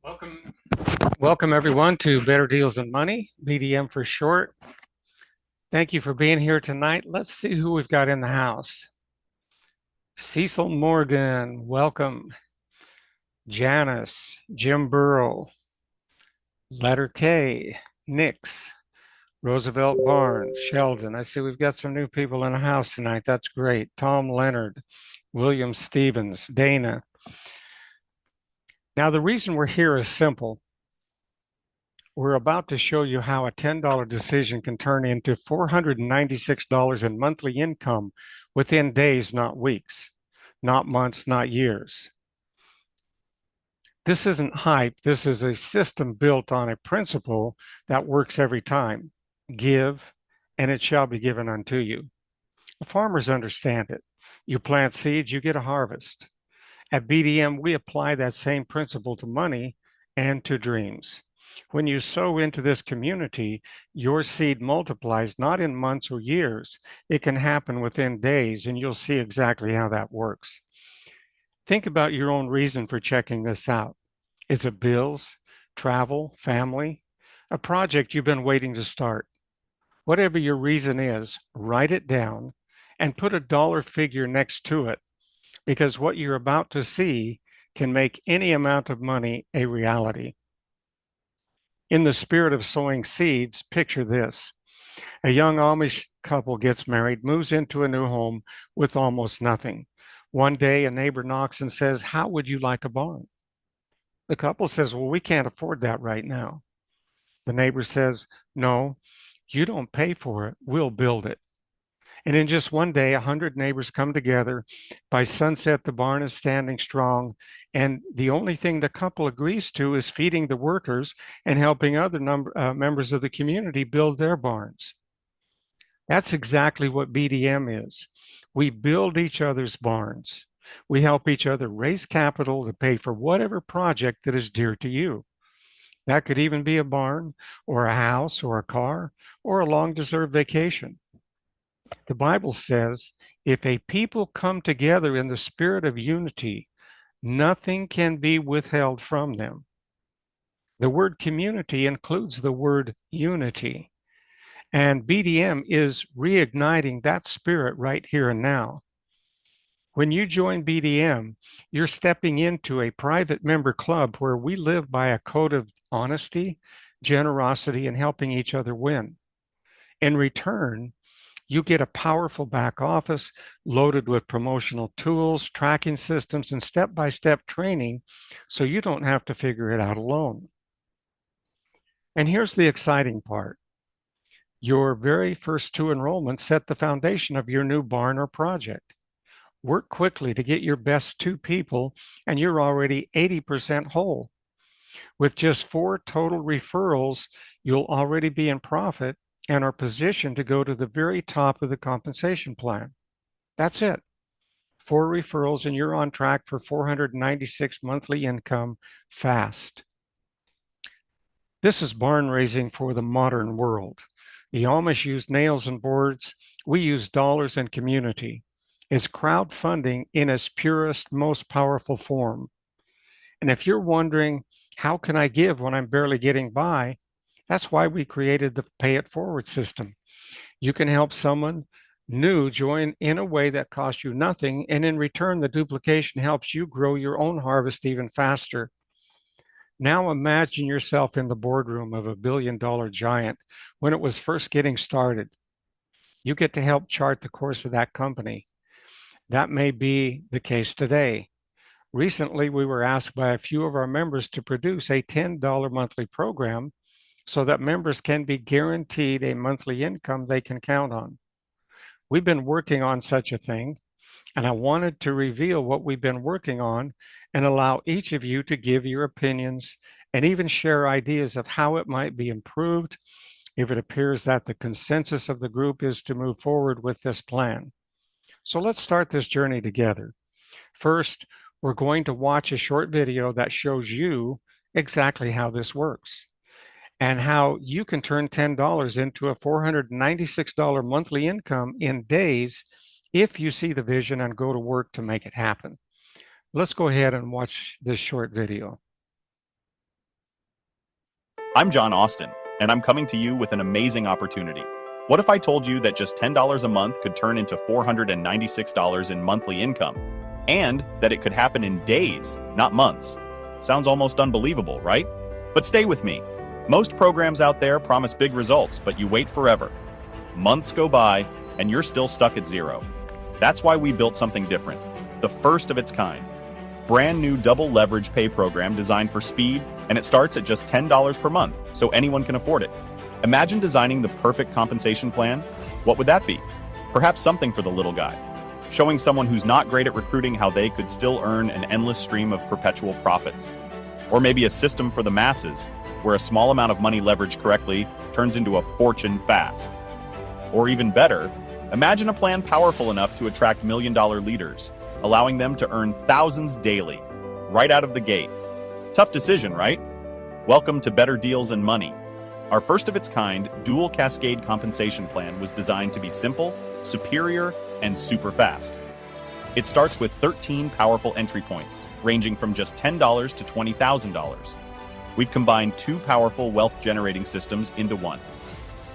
Welcome, welcome everyone to Better Deals and Money, BDM for short. Thank you for being here tonight. Let's see who we've got in the house. Cecil Morgan, welcome. Janice, Jim Burrow, Letter K, Nix, Roosevelt Barnes, Sheldon. I see we've got some new people in the house tonight. That's great. Tom Leonard, William Stevens, Dana. Now, the reason we're here is simple. We're about to show you how a $10 decision can turn into $496 in monthly income within days, not weeks, not months, not years. This isn't hype. This is a system built on a principle that works every time. Give, and it shall be given unto you. The farmers understand it. You plant seeds, you get a harvest. At BDM, we apply that same principle to money and to dreams. When you sow into this community, your seed multiplies not in months or years. It can happen within days, and you'll see exactly how that works. Think about your own reason for checking this out. Is it bills, travel, family, a project you've been waiting to start? Whatever your reason is, write it down and put a dollar figure next to it, because what you're about to see can make any amount of money a reality. In the spirit of sowing seeds, picture this. A young Amish couple gets married, moves into a new home with almost nothing. One day, a neighbor knocks and says, "How would you like a barn?" The couple says, "Well, we can't afford that right now." The neighbor says, "No, you don't pay for it. We'll build it." And in just one day, 100 neighbors come together. By sunset, the barn is standing strong. And the only thing the couple agrees to is feeding the workers and helping other members of the community build their barns. That's exactly what BDM is. We build each other's barns. We help each other raise capital to pay for whatever project that is dear to you. That could even be a barn or a house or a car or a long-deserved vacation. The Bible says, if a people come together in the spirit of unity, nothing can be withheld from them. The word community includes the word unity. And BDM is reigniting that spirit right here and now. When you join BDM, you're stepping into a private member club where we live by a code of honesty, generosity, and helping each other win. In return, you get a powerful back office loaded with promotional tools, tracking systems, and step-by-step training so you don't have to figure it out alone. And here's the exciting part. Your very first 2 enrollments set the foundation of your new barn or project. Work quickly to get your best 2 people, and you're already 80% whole. With just 4 total referrals, you'll already be in profit and are positioned to go to the very top of the compensation plan. That's it. 4 referrals and you're on track for 496 monthly income fast. This is barn raising for the modern world. The Amish use nails and boards. We use dollars and community. It's crowdfunding in its purest, most powerful form. And if you're wondering, how can I give when I'm barely getting by? That's why we created the Pay It Forward system. You can help someone new join in a way that costs you nothing, and in return, the duplication helps you grow your own harvest even faster. Now imagine yourself in the boardroom of a billion-dollar giant when it was first getting started. You get to help chart the course of that company. That may be the case today. Recently, we were asked by a few of our members to produce a $10 monthly program so that members can be guaranteed a monthly income they can count on. We've been working on such a thing, and I wanted to reveal what we've been working on and allow each of you to give your opinions and even share ideas of how it might be improved if it appears that the consensus of the group is to move forward with this plan. So let's start this journey together. First, we're going to watch a short video that shows you exactly how this works and how you can turn $10 into a $496 monthly income in days if you see the vision and go to work to make it happen. Let's go ahead and watch this short video. I'm John Austin, and I'm coming to you with an amazing opportunity. What if I told you that just $10 a month could turn into $496 in monthly income, and that it could happen in days, not months? Sounds almost unbelievable, right? But stay with me. Most programs out there promise big results, but you wait forever. Months go by, and you're still stuck at zero. That's why we built something different, the first of its kind. Brand new double leverage pay program designed for speed, and it starts at just $10 per month, so anyone can afford it. Imagine designing the perfect compensation plan. What would that be? Perhaps something for the little guy, showing someone who's not great at recruiting how they could still earn an endless stream of perpetual profits. Or maybe a system for the masses, where a small amount of money leveraged correctly turns into a fortune fast. Or even better, imagine a plan powerful enough to attract million-dollar leaders, allowing them to earn thousands daily, right out of the gate. Tough decision, right? Welcome to Better Deals and Money. Our first-of-its-kind dual cascade compensation plan was designed to be simple, superior, and super fast. It starts with 13 powerful entry points, ranging from just $10 to $20,000. We've combined two powerful wealth-generating systems into one.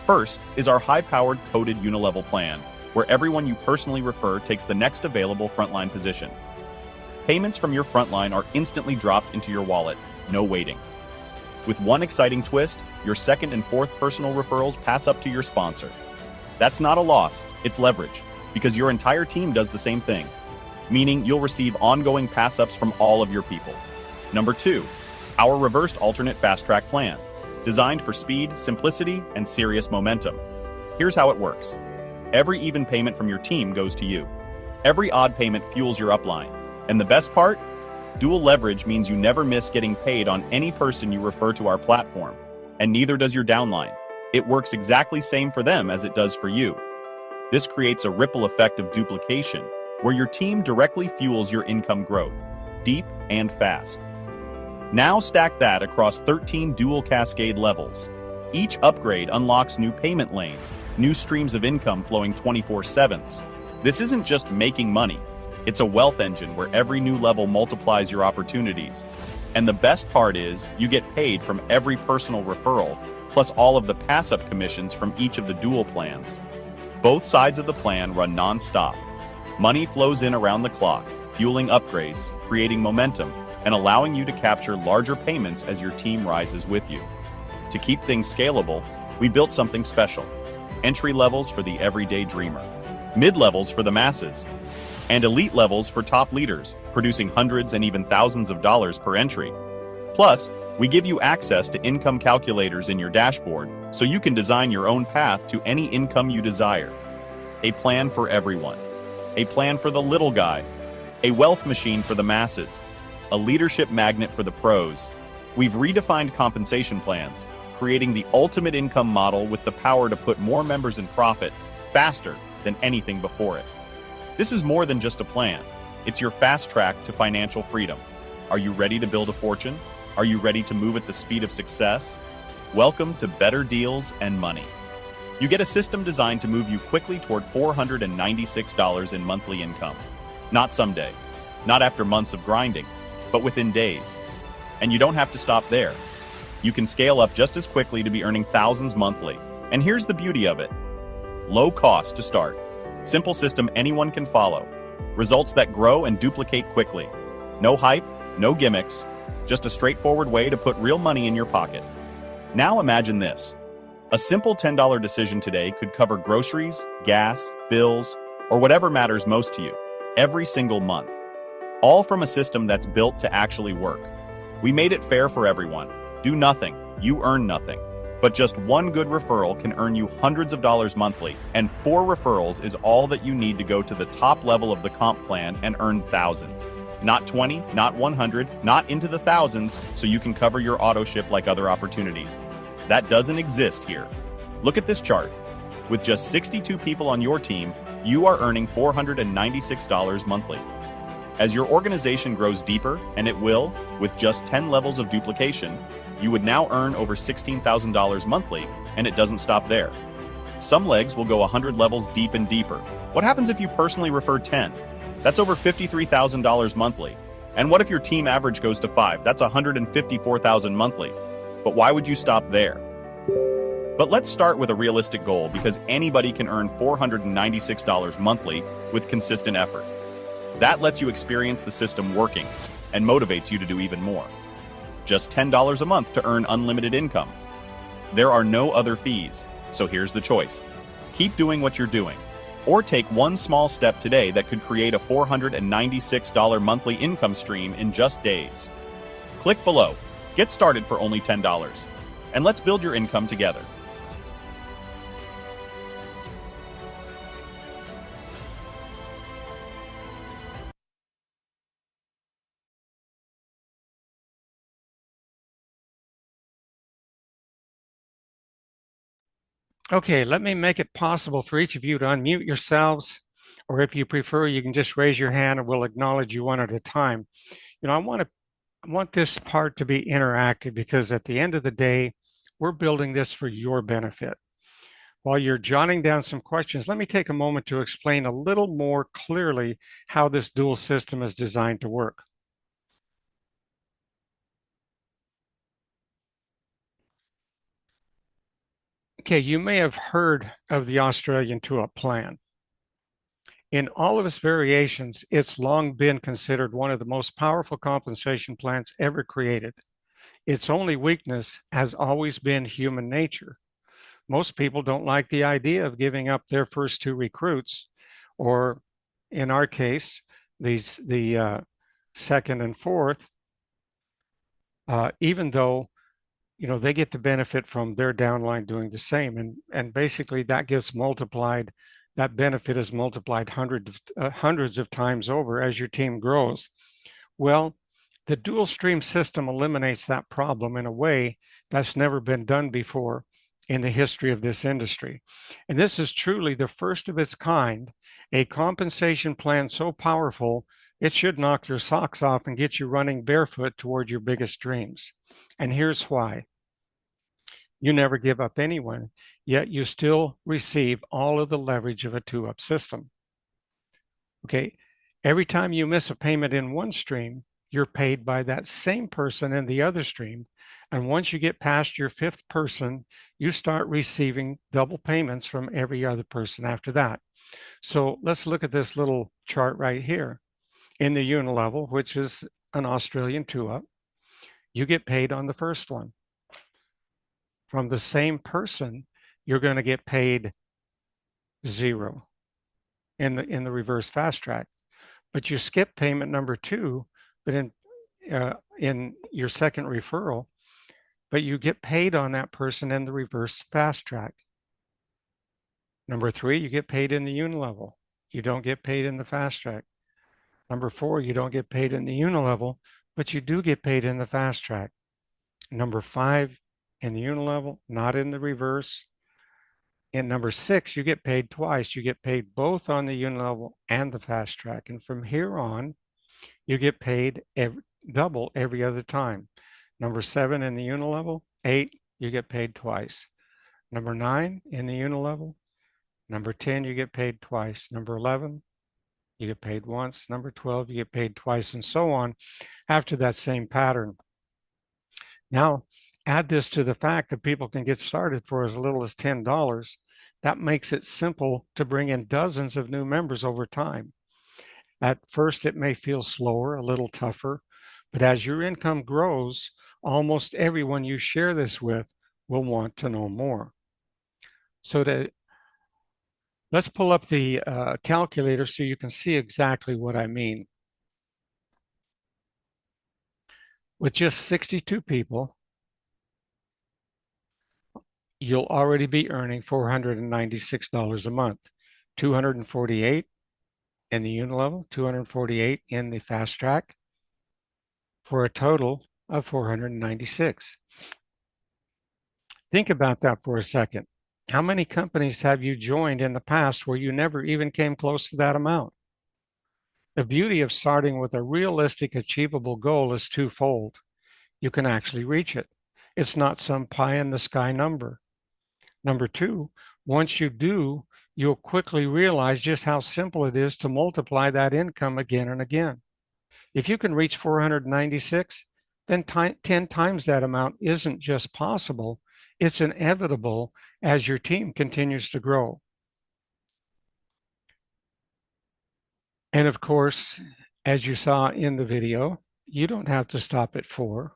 First is our high-powered coded unilevel plan, where everyone you personally refer takes the next available frontline position. Payments from your frontline are instantly dropped into your wallet, no waiting. With one exciting twist, your second and fourth personal referrals pass up to your sponsor. That's not a loss, it's leverage, because your entire team does the same thing, meaning you'll receive ongoing pass-ups from all of your people. Number 2, our reversed alternate fast-track plan, designed for speed, simplicity, and serious momentum. Here's how it works. Every even payment from your team goes to you. Every odd payment fuels your upline. And the best part? Dual leverage means you never miss getting paid on any person you refer to our platform, and neither does your downline. It works exactly same for them as it does for you. This creates a ripple effect of duplication, where your team directly fuels your income growth, deep and fast. Now stack that across 13 dual cascade levels. Each upgrade unlocks new payment lanes, new streams of income flowing 24/7. This isn't just making money. It's a wealth engine where every new level multiplies your opportunities. And the best part is, you get paid from every personal referral, plus all of the pass-up commissions from each of the dual plans. Both sides of the plan run non-stop. Money flows in around the clock, fueling upgrades, creating momentum, and allowing you to capture larger payments as your team rises with you. To keep things scalable, we built something special. Entry levels for the everyday dreamer, mid-levels for the masses, and elite levels for top leaders, producing hundreds and even thousands of dollars per entry. Plus, we give you access to income calculators in your dashboard, so you can design your own path to any income you desire. A plan for everyone. A plan for the little guy. A wealth machine for the masses. A leadership magnet for the pros. We've redefined compensation plans, creating the ultimate income model with the power to put more members in profit faster than anything before it. This is more than just a plan. It's your fast track to financial freedom. Are you ready to build a fortune? Are you ready to move at the speed of success? Welcome to Better Deals and Money. You get a system designed to move you quickly toward $496 in monthly income. Not someday, not after months of grinding, but within days. And you don't have to stop there. You can scale up just as quickly to be earning thousands monthly. And here's the beauty of it. Low cost to start. Simple system anyone can follow. Results that grow and duplicate quickly. No hype, no gimmicks, just a straightforward way to put real money in your pocket. Now imagine this. A simple $10 decision today could cover groceries, gas, bills, or whatever matters most to you, every single month. All from a system that's built to actually work. We made it fair for everyone. Do nothing, you earn nothing. But just one good referral can earn you hundreds of dollars monthly, and 4 referrals is all that you need to go to the top level of the comp plan and earn thousands. Not 20, not 100, not into the thousands, so you can cover your auto ship like other opportunities. That doesn't exist here. Look at this chart. With just 62 people on your team, you are earning $496 monthly. As your organization grows deeper, and it will, with just 10 levels of duplication, you would now earn over $16,000 monthly, and it doesn't stop there. Some legs will go 100 levels deep and deeper. What happens if you personally refer 10? That's over $53,000 monthly. And what if your team average goes to 5? That's $154,000 monthly. But why would you stop there? But let's start with a realistic goal because anybody can earn $496 monthly with consistent effort. That lets you experience the system working and motivates you to do even more. Just $10 a month to earn unlimited income. There are no other fees, so here's the choice. Keep doing what you're doing, or take one small step today that could create a $496 monthly income stream in just days. Click below, get started for only $10, and let's build your income together. Okay, let me make it possible for each of you to unmute yourselves, or if you prefer, you can just raise your hand and we'll acknowledge you one at a time. I want this part to be interactive because at the end of the day, we're building this for your benefit. While you're jotting down some questions, let me take a moment to explain a little more clearly how this dual system is designed to work. Okay, you may have heard of the Australian two-up plan. In all of its variations, it's long been considered one of the most powerful compensation plans ever created. Its only weakness has always been human nature. Most people don't like the idea of giving up their first two recruits, or in our case, the second and fourth, even though they get to benefit from their downline doing the same, and basically that gets multiplied. That benefit is multiplied hundreds of times over as your team grows. Well, the dual stream system eliminates that problem in a way that's never been done before in the history of this industry. And this is truly the first of its kind, a compensation plan so powerful, it should knock your socks off and get you running barefoot toward your biggest dreams. And here's why. You never give up anyone, yet you still receive all of the leverage of a two-up system. Okay, every time you miss a payment in one stream, you're paid by that same person in the other stream. And once you get past your fifth person, you start receiving double payments from every other person after that. So let's look at this little chart right here. In the unilevel, which is an Australian two-up, you get paid on the first one. From the same person, you're going to get paid zero in the reverse fast track. But you skip payment number two, but in your second referral, but you get paid on that person in the reverse fast track. Number three, you get paid in the unilevel. You don't get paid in the fast track. Number four, you don't get paid in the unilevel, but you do get paid in the fast track. Number five, in the unilevel, not in the reverse. In number six, you get paid twice. You get paid both on the unilevel and the fast track. And from here on, you get paid double every other time. Number seven in the unilevel, eight, you get paid twice. Number nine in the unilevel, number 10, you get paid twice. Number 11, you get paid once. Number 12, you get paid twice, and so on after that same pattern. Now, add this to the fact that people can get started for as little as $10. That makes it simple to bring in dozens of new members over time. At first, it may feel slower, a little tougher, but as your income grows, almost everyone you share this with will want to know more. So let's pull up the calculator so you can see exactly what I mean. With just 62 people, you'll already be earning $496 a month, 248 in the unilevel, 248 in the fast track, for a total of 496. Think about that for a second. How many companies have you joined in the past where you never even came close to that amount? The beauty of starting with a realistic, achievable goal is twofold. You can actually reach it. It's not some pie in the sky number. Number two, once you do, you'll quickly realize just how simple it is to multiply that income again and again. If you can reach 496, then 10 times that amount isn't just possible, it's inevitable as your team continues to grow. And of course, as you saw in the video, you don't have to stop at 4.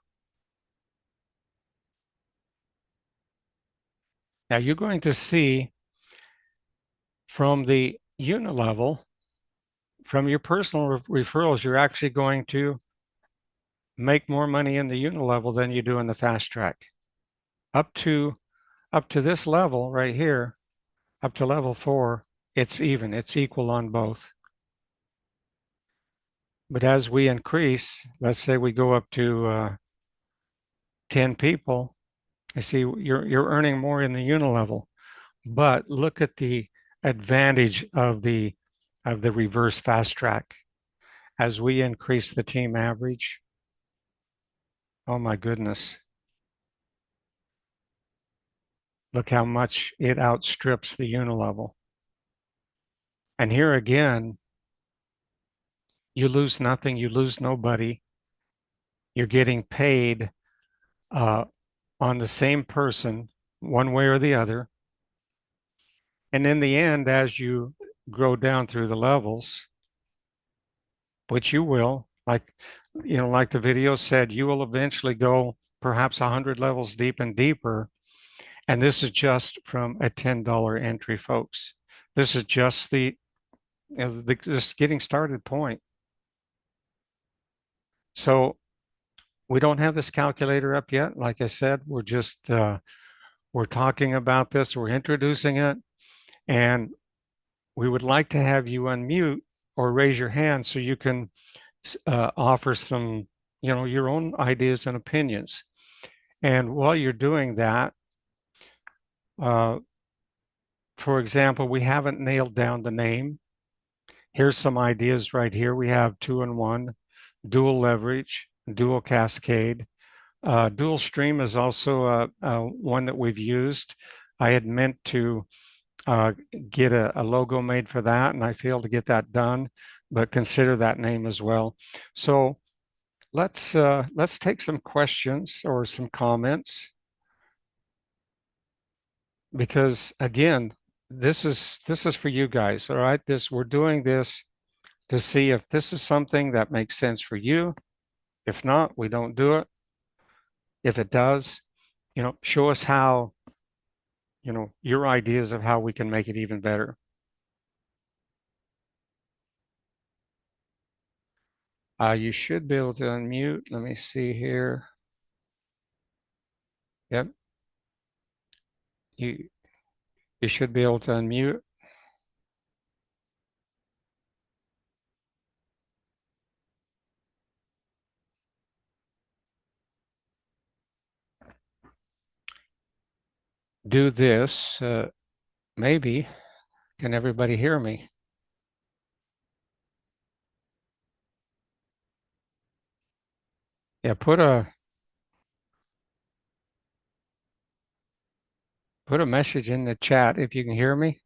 Now you're going to see from the unit level, from your personal referrals, you're actually going to make more money in the unit level than you do in the fast track. Up to this level right here, up to level 4, it's even, it's equal on both. But as we increase, let's say we go up to 10 people, I see you're earning more in the unit level. But look at the advantage of the reverse fast track. As we increase the team average, oh my goodness, look how much it outstrips the unilevel. And here again, you lose nothing, you lose nobody. You're getting paid on the same person, one way or the other. And in the end, as you grow down through the levels, which you will, like like the video said, you will eventually go perhaps 100 levels deep and deeper. And this is just from a $10 entry, folks. This is just just getting started point. So we don't have this calculator up yet. Like I said, we're just we're talking about this, we're introducing it, and we would like to have you unmute or raise your hand so you can offer some, your own ideas and opinions. And while you're doing that, for example, we haven't nailed down the name. Here's some ideas right here. We have 2-in-1, dual leverage, dual cascade. Dual stream is also one that we've used. I had meant to get a logo made for that, and I failed to get that done, but consider that name as well. So let's take some questions or some comments, because again, this is for you guys. All right, we're doing this to see if this is something that makes sense for you. If not, we don't do it. If it does, show us how, your ideas of how we can make it even better. You should be able to unmute. Let me see here. Yep. You should be able to unmute. Do this. Maybe. Can everybody hear me? Yeah, put a message in the chat if you can hear me.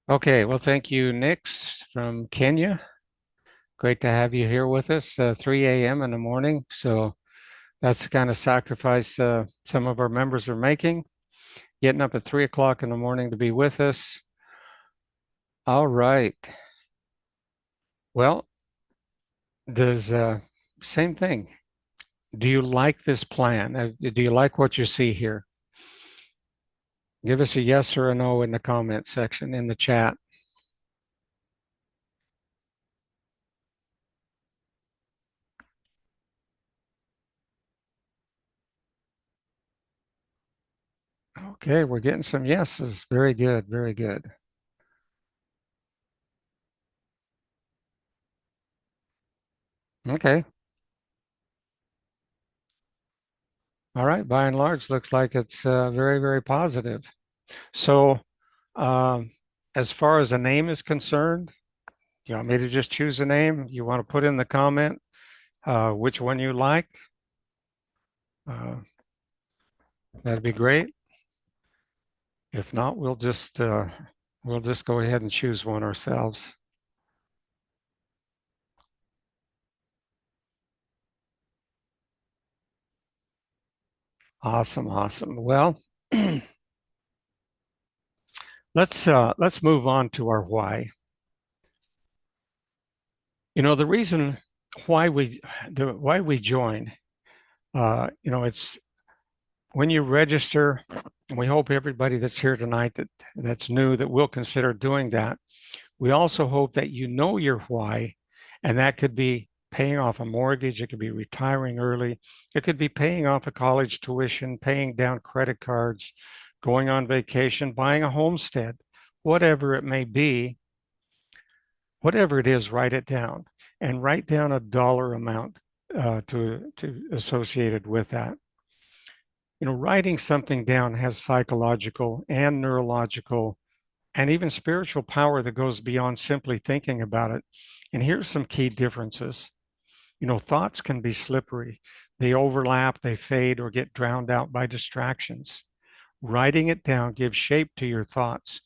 Okay, well, thank you, Nix from Kenya. Great to have you here with us, 3 a.m. in the morning. So that's the kind of sacrifice some of our members are making, getting up at 3 o'clock in the morning to be with us. All right. Well, does same thing. Do you like this plan? Do you like what you see here? Give us a yes or a no in the comment section in the chat. Okay, we're getting some yeses. Very good, very good. Okay. All right, by and large, looks like it's very, very positive. So, as far as a name is concerned, you want me to just choose a name? You want to put in the comment which one you like? That'd be great. If not, we'll just go ahead and choose one ourselves. Awesome, awesome. Well, let's move on to our why. You know, the reason why why we join, it's when you register, and we hope everybody that's here tonight that's new that will consider doing that. We also hope that you know your why, and that could be paying off a mortgage, it could be retiring early, it could be paying off a college tuition, paying down credit cards, going on vacation, buying a homestead, whatever it may be. Whatever it is, write it down and write down a dollar amount to associated with that. You know, writing something down has psychological and neurological and even spiritual power that goes beyond simply thinking about it. And here's some key differences. You know, thoughts can be slippery. They overlap, they fade, or get drowned out by distractions. Writing it down gives shape to your thoughts.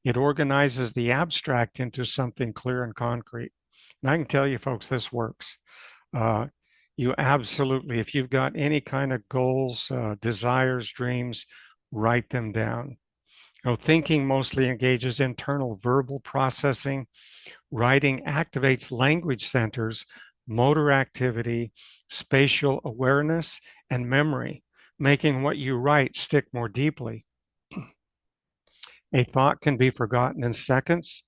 It organizes the abstract into something clear and concrete. And I can tell you, folks, this works. Uh, you absolutely, if you've got any kind of goals, desires, dreams, write them down. You know, thinking mostly engages internal verbal processing. Writing activates language centers, motor activity, spatial awareness, and memory, making what you write stick more deeply. A thought can be forgotten in seconds.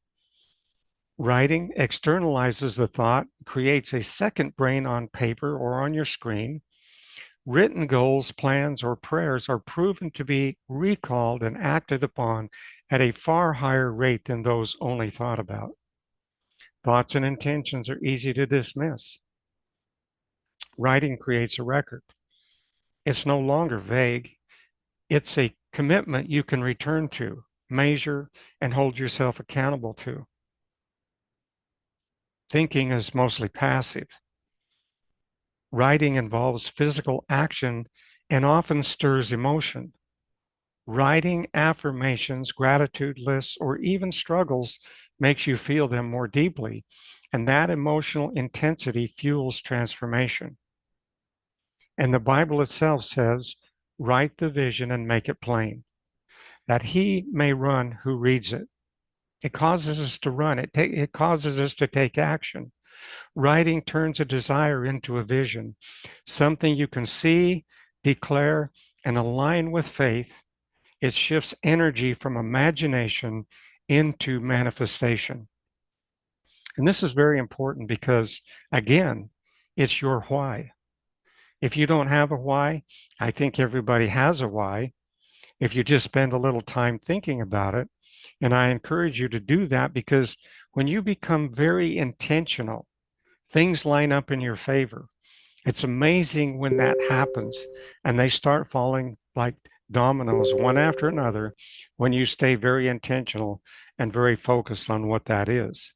Writing externalizes the thought, creates a second brain on paper or on your screen. Written goals, plans, or prayers are proven to be recalled and acted upon at a far higher rate than those only thought about. Thoughts and intentions are easy to dismiss. Writing creates a record. It's no longer vague. It's a commitment you can return to, measure, and hold yourself accountable to. Thinking is mostly passive. Writing involves physical action and often stirs emotion. Writing affirmations, gratitude lists, or even struggles makes you feel them more deeply, and that emotional intensity fuels transformation. And the Bible itself says, write the vision and make it plain, that he may run who reads it. It causes us to run, it causes us to take action. Writing turns a desire into a vision, something you can see, declare, and align with faith. It shifts energy from imagination into manifestation. And this is very important because, again, it's your why. If you don't have a why, I think everybody has a why. If you just spend a little time thinking about it, and I encourage you to do that because when you become very intentional, things line up in your favor. It's amazing when that happens and they start falling like dominoes, one after another, when you stay very intentional and very focused on what that is.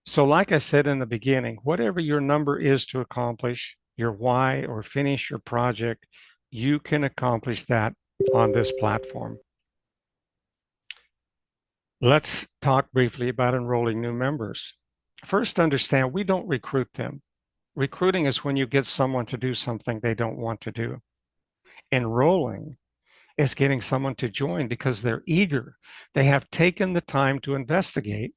So, like I said in the beginning, whatever your number is to accomplish, your why, or finish your project, you can accomplish that on this platform. Let's talk briefly about enrolling new members. First, understand we don't recruit them. Recruiting is when you get someone to do something they don't want to do. Enrolling is getting someone to join because they're eager. They have taken the time to investigate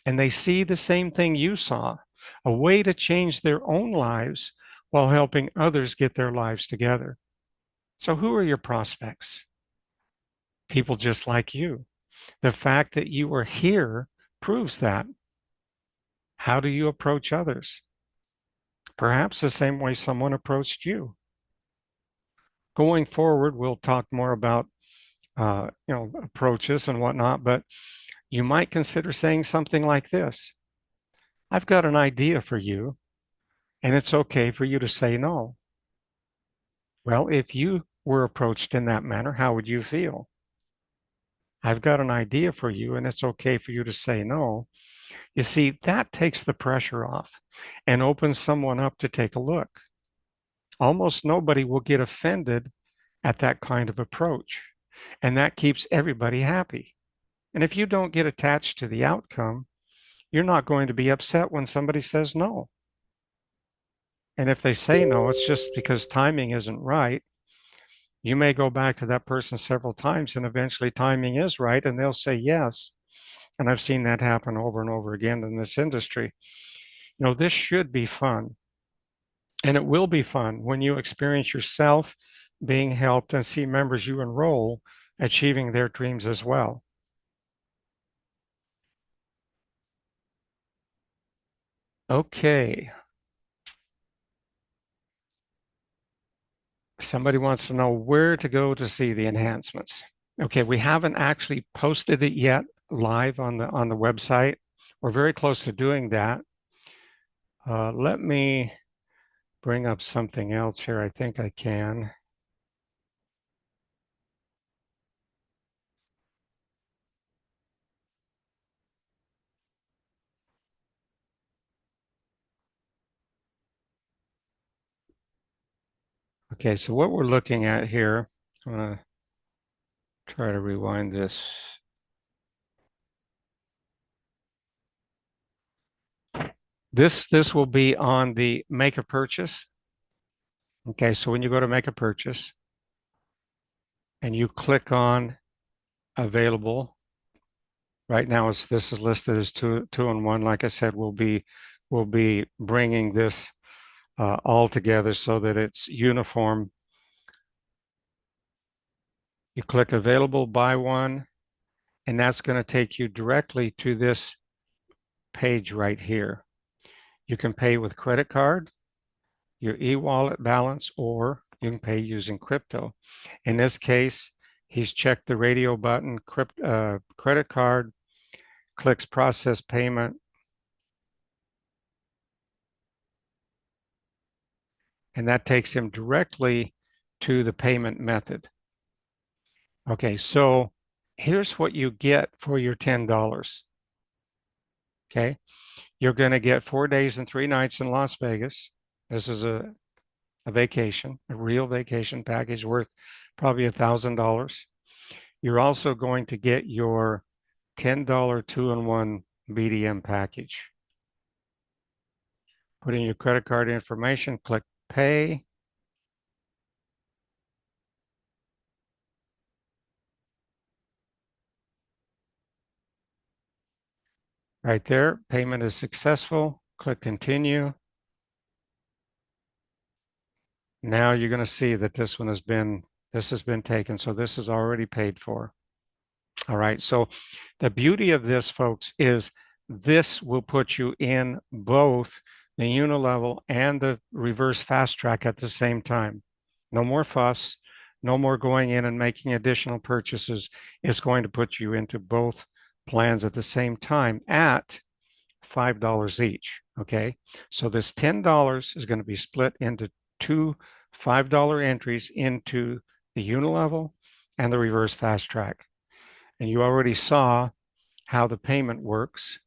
and they see the same thing you saw, a way to change their own lives while helping others get their lives together. So, who are your prospects? People just like you. The fact that you are here proves that. How do you approach others? Perhaps the same way someone approached you. Going forward, we'll talk more about approaches and whatnot, but you might consider saying something like this. I've got an idea for you, and it's okay for you to say no. Well, if you were approached in that manner, how would you feel? I've got an idea for you, and it's okay for you to say no. You see, that takes the pressure off and opens someone up to take a look. Almost nobody will get offended at that kind of approach. And that keeps everybody happy. And if you don't get attached to the outcome, you're not going to be upset when somebody says no. And if they say no, it's just because timing isn't right. You may go back to that person several times and eventually timing is right and they'll say yes. And I've seen that happen over and over again in this industry. This should be fun. And it will be fun when you experience yourself being helped and see members you enroll achieving their dreams as well. Okay. Somebody wants to know where to go to see the enhancements. Okay, we haven't actually posted it yet live on the website. We're very close to doing that. Let me bring up something else here. I think I can. Okay, so what we're looking at here, I'm going to try to rewind this. This will be on the make a purchase. Okay, so when you go to make a purchase and you click on available, right now this is listed as two and one. Like I said, we'll be bringing this all together so that it's uniform. You click available, buy one, and that's going to take you directly to this page right here. You can pay with credit card, your e-wallet balance, or you can pay using crypto. In this case, he's checked the radio button, credit card, clicks process payment, and that takes him directly to the payment method. Okay, so here's what you get for your $10. Okay, you're going to get 4 days and 3 nights in Las Vegas. This is a vacation, a real vacation package worth probably $1,000. You're also going to get your $10 2-in-1 BDM package. Put in your credit card information, click pay. Right there, payment is successful. Click continue. Now you're going to see that this has been taken. So this is already paid for. All right. So the beauty of this, folks, is this will put you in both the unilevel and the reverse fast track at the same time. No more fuss, no more going in and making additional purchases. It's going to put you into both plans at the same time at $5 each. Okay. So this $10 is going to be split into two $5 entries into the unilevel and the reverse fast track. And you already saw how the payment works.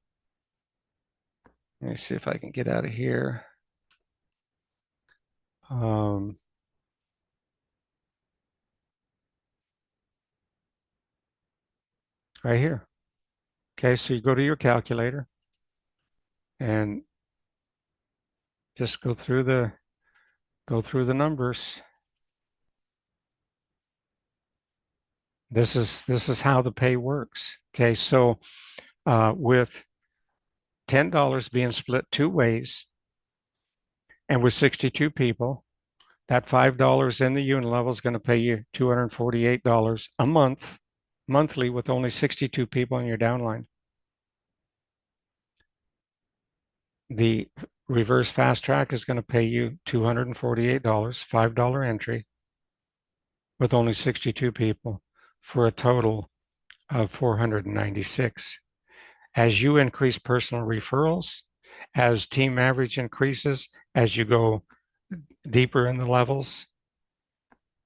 Let me see if I can get out of here. Right here. Okay, so you go to your calculator and just go through the numbers. This is how the pay works. Okay, so with $10 being split 2 ways, and with 62 people, that $5 in the unilevel is going to pay you $248 a month, monthly, with only 62 people in your downline. The reverse fast track is going to pay you $248, $5 entry, with only 62 people, for a total of $496. As you increase personal referrals, as team average increases, as you go deeper in the levels,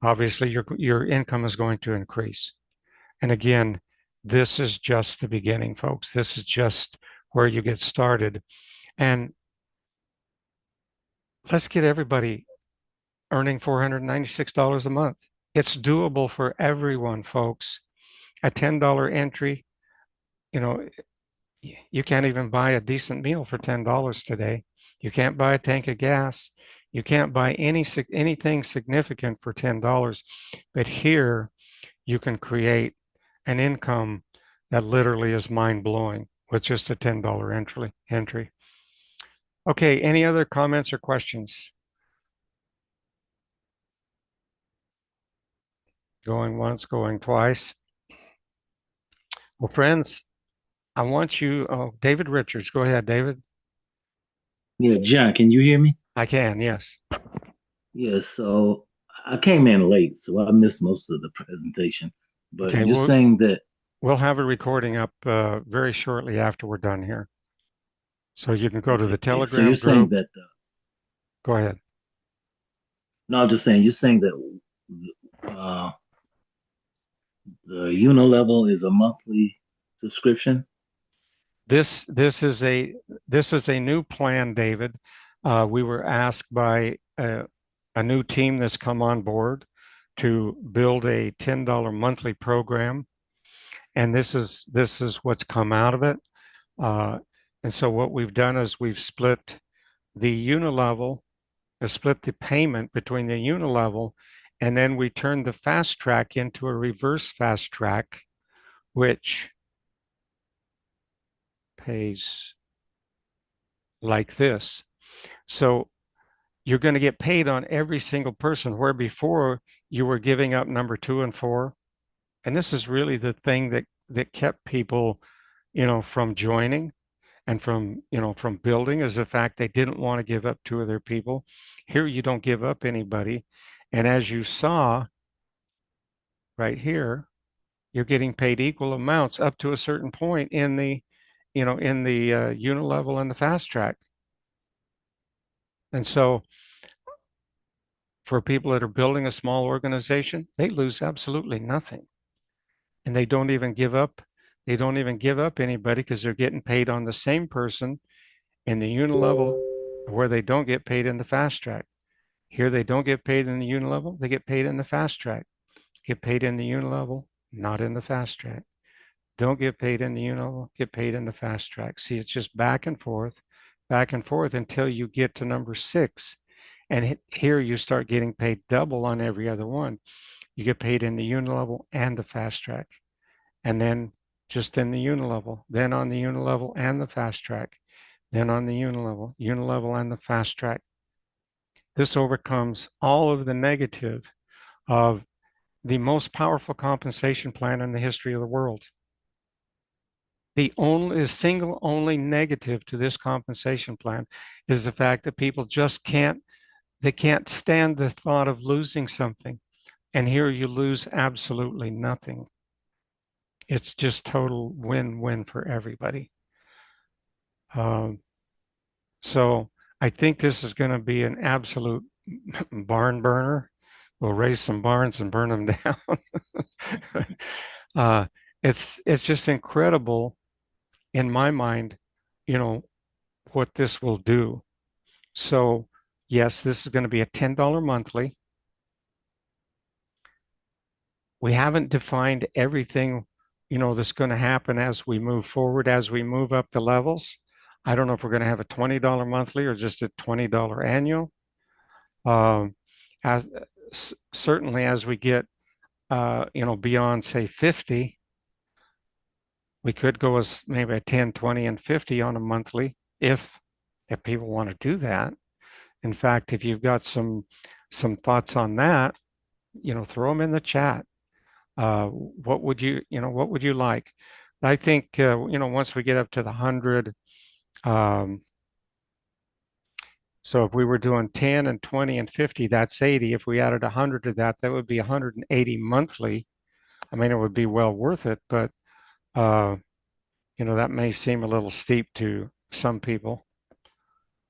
obviously your income is going to increase. And again, this is just the beginning, folks. This is just where you get started. And let's get everybody earning $496 a month. It's doable for everyone, folks. A $10 entry, you know, you can't even buy a decent meal for $10 today. You can't buy a tank of gas. You can't buy anything significant for $10. But here you can create an income that literally is mind blowing with just a $10 entry. Okay, any other comments or questions? Going once, going twice. Well, friends, I want you, oh, David Richards, go ahead, David. Yeah, John, can you hear me? I can, yes. Yeah, so I came in late, so I missed most of the presentation. But Okay, you're saying that, we'll have a recording up very shortly after we're done here. So you can go to the okay, so you're Telegram saying group. that, Go ahead. no, I'm just saying, you're saying that uh, the Unilevel is a monthly subscription? This this is a this is a new plan, David. We were asked by a new team that's come on board to build a $10 monthly program, and this is what's come out of it. Uh, and so what we've done is we've split the Unilevel, split the payment between the Unilevel, and then we turned the fast track into a reverse fast track, which pays like this. So you're going to get paid on every single person, where before you were giving up number two and four. And this is really the thing that kept people, from joining and from building, is the fact they didn't want to give up two of their people. Here you don't give up anybody. And as you saw right here, you're getting paid equal amounts up to a certain point in the unilevel and the fast track. And so for people that are building a small organization, they lose absolutely nothing. And they don't even give up. They don't even give up anybody because they're getting paid on the same person in the unilevel, where they don't get paid in the fast track. Here they don't get paid in the unilevel, they get paid in the fast track. Get paid in the unilevel, not in the fast track. Don't get paid in the unilevel, get paid in the fast track. See, it's just back and forth until you get to number six. And here you start getting paid double on every other one. You get paid in the unilevel and the fast track, and then just in the unilevel, then on the unilevel and the fast track, then on the unilevel and the fast track. This overcomes all of the negative of the most powerful compensation plan in the history of the world. The only single only negative to this compensation plan is the fact that people just can't stand the thought of losing something. And here you lose absolutely nothing. It's just total win-win for everybody. Um, so I think this is going to be an absolute barn burner. We'll raise some barns and burn them down. uh, it's just incredible in my mind, you know, what this will do. So yes, this is going to be a $10 monthly. We haven't defined everything, that's going to happen as we move forward, as we move up the levels. I don't know if we're going to have a $20 monthly or just a $20 annual. Um, as certainly as we get, beyond say 50, we could go as maybe a 10, 20, and 50 on a monthly if people want to do that. In fact, if you've got some thoughts on that, throw them in the chat. What would you like? I think, once we get up to the 100, um, so if we were doing 10 and 20 and 50, that's 80. If we added 100 to that, that would be 180 monthly. I mean, it would be well worth it, but, uh, that may seem a little steep to some people.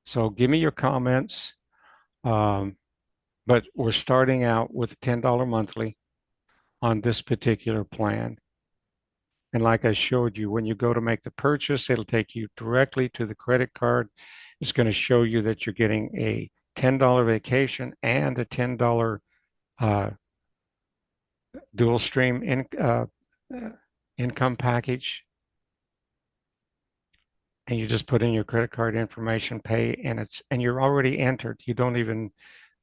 So give me your comments. Um, but we're starting out with $10 monthly on this particular plan. And like I showed you, when you go to make the purchase, it'll take you directly to the credit card. It's going to show you that you're getting a $10 vacation and a $10 uh, dual stream income package. And you just put in your credit card information, pay, and you're already entered. You don't even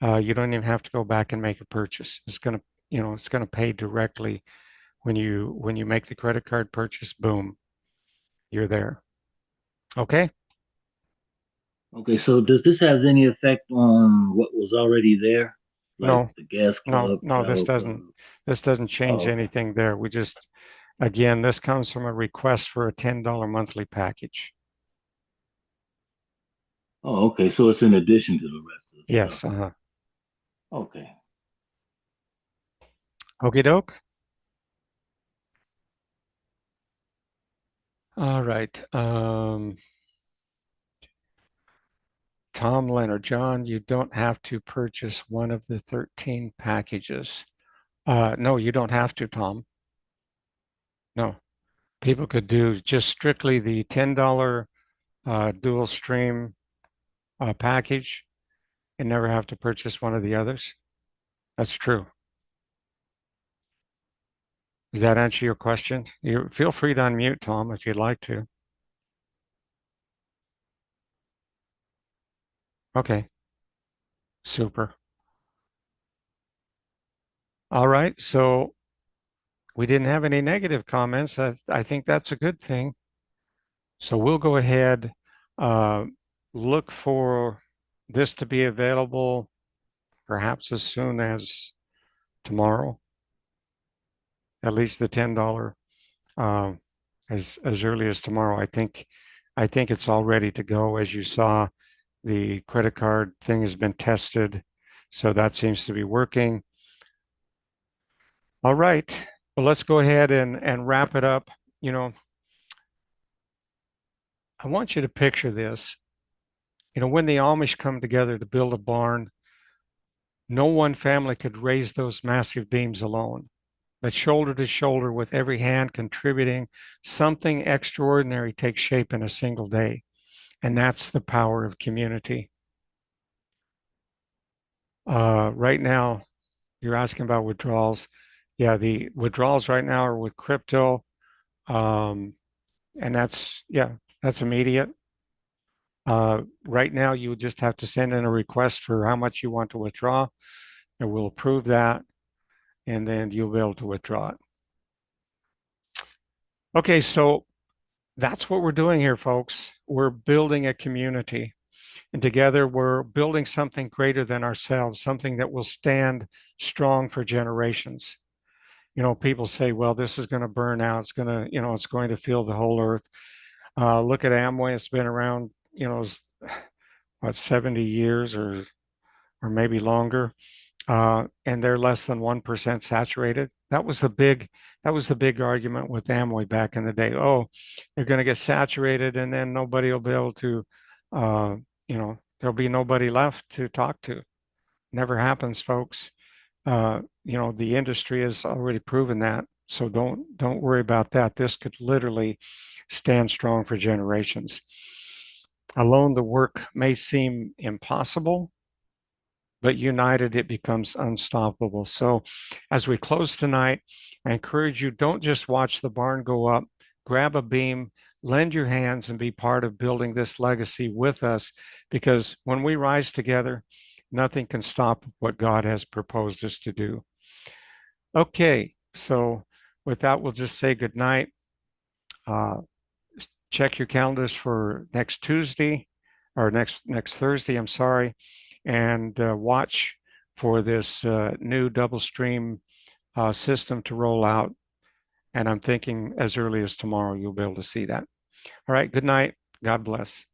have to go back and make a purchase. It's gonna pay directly when you make the credit card purchase. Boom, you're there. Okay. Okay, so does this have any effect on what was already there, like No, the gas no, club, no, travel club? this doesn't change Oh, okay. anything there. Again, this comes from a request for a $10 monthly package. Oh, okay. So it's in addition to the rest of the stuff. Yes, uh-huh. Okay. Okie doke. All right. Tom Leonard, John, you don't have to purchase one of the 13 packages. No, you don't have to, Tom. No, people could do just strictly the $10 dual stream package and never have to purchase one of the others. That's true. Does that answer your question? You feel free to unmute, Tom, if you'd like to. Okay, super. All right, so we didn't have any negative comments. I think that's a good thing. So we'll go ahead, uh, look for this to be available perhaps as soon as tomorrow, at least the $10 uh, as early as tomorrow. I think it's all ready to go. As you saw, the credit card thing has been tested, so that seems to be working. All right, well, let's go ahead and wrap it up. You know, I want you to picture this. You know, when the Amish come together to build a barn, no one family could raise those massive beams alone, but shoulder to shoulder with every hand contributing, something extraordinary takes shape in a single day. And that's the power of community. Right now, you're asking about withdrawals. Yeah, the withdrawals right now are with crypto. Um, and that's immediate. Right now, you just have to send in a request for how much you want to withdraw, and we'll approve that, and then you'll be able to withdraw it. Okay, so that's what we're doing here, folks. We're building a community, and together we're building something greater than ourselves, something that will stand strong for generations. You know, people say, well, this is going to burn out. It's going to, it's going to fill the whole earth. Look at Amway. It's been around, what, 70 years or maybe longer. And they're less than 1% saturated. That was the big argument with Amway back in the day. Oh, you're going to get saturated, and then nobody will be able to, there'll be nobody left to talk to. Never happens, folks. The industry has already proven that. So don't worry about that. This could literally stand strong for generations. Alone, the work may seem impossible, but united, it becomes unstoppable. So as we close tonight, I encourage you, don't just watch the barn go up, grab a beam, lend your hands and be part of building this legacy with us, because when we rise together, nothing can stop what God has proposed us to do. Okay, so with that, we'll just say good night. Check your calendars for next Tuesday or next Thursday, I'm sorry, and watch for this new double stream system to roll out. And I'm thinking as early as tomorrow, you'll be able to see that. All right, good night. God bless.